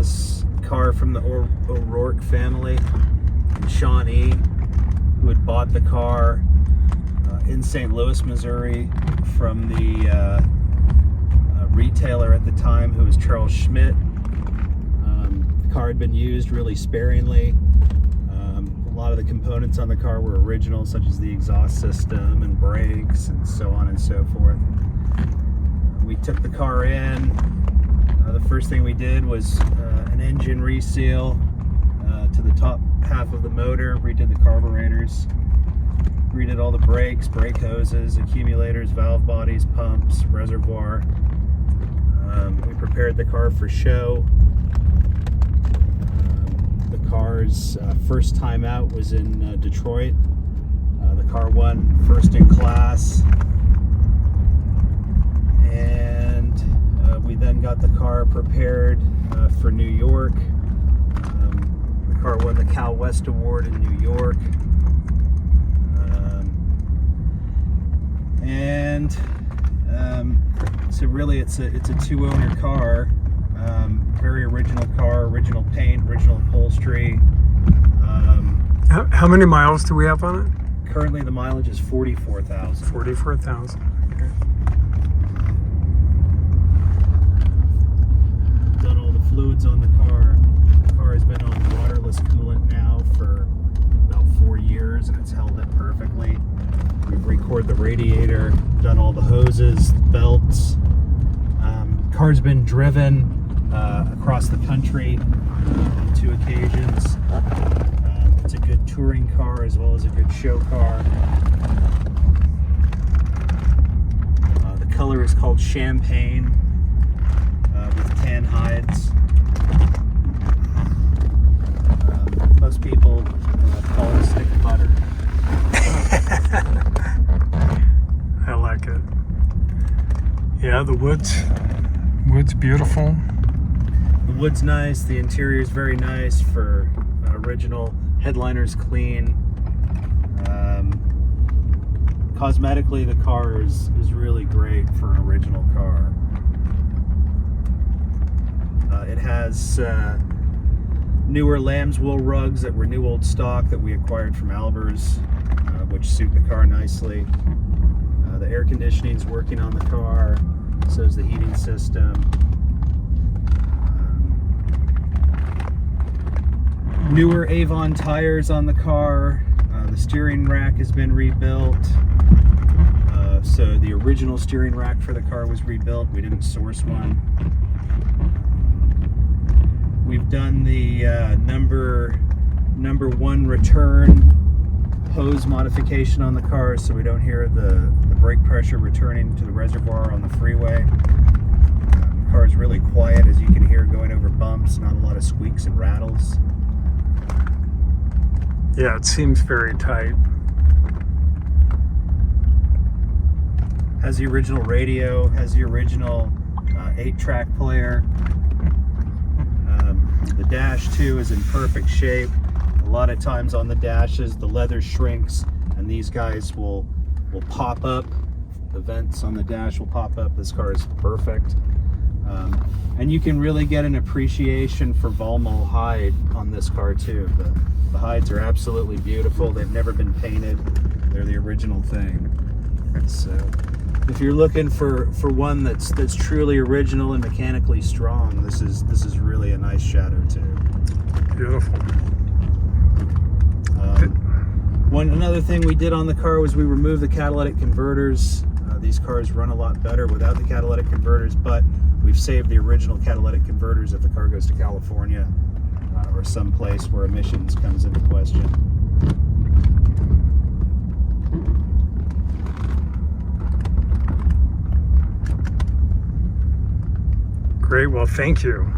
famous car from the O'Rourke family, Shawnee, who had bought the car in St. Louis, Missouri, from the retailer at the time, who was Charles Schmidt. The car had been used really sparingly. A lot of the components on the car were original, such as the exhaust system and brakes and so on and so forth. We took the car in. The first thing we did was an engine reseal to the top half of the motor, redid the carburetors, redid all the brakes, brake hoses, accumulators, valve bodies, pumps, reservoir. We prepared the car for show. The car's first time out was in Detroit. The car won first in class. And we then got the car prepared for New York. The car won the Cal West Award in New York. So really it's a two-owner car. Very original car, original paint, original upholstery. How many miles do we have on it? Currently the mileage is 44,000. 44,000. Okay. Done all the fluids on the car. The car has been on waterless coolant now for about 4 years, and it's held it perfectly. We've re-cored the radiator, done all the hoses, belts. Car's been driven across the country on 2 occasions. It's a good touring car as well as a good show car. The color is called champagne with tan hides. Most people call it a stick of butter. I like it. Yeah, the wood's beautiful. The wood's nice. The interior is very nice for original. Headliner's clean. Cosmetically, the car is really great for an original car. It has newer lamb's wool rugs that were new old stock that we acquired from Albers, which suit the car nicely. The air conditioning is working on the car, so is the heating system. Newer Avon tires on the car. The steering rack has been rebuilt. So the original steering rack for the car was rebuilt. We didn't source one. We've done the number 1 return hose modification on the car, so we don't hear the brake pressure returning to the reservoir on the freeway. The car is really quiet, as you can hear, going over bumps. Not a lot of squeaks and rattles. Yeah, it seems very tight. Has the original radio, has the original 8-track player. The dash too is in perfect shape. A lot of times on the dashes the leather shrinks and these guys will pop up. The vents on the dash will pop up. This car is perfect. And you can really get an appreciation for Volmol hide on this car too. The hides are absolutely beautiful. They've never been painted. They're the original thing. So if you're looking for one that's truly original and mechanically strong, this is really a nice Shadow too. Beautiful. Another thing we did on the car was we removed the catalytic converters. These cars run a lot better without the catalytic converters, but we've saved the original catalytic converters if the car goes to California or someplace where emissions comes into question. Great, well, thank you.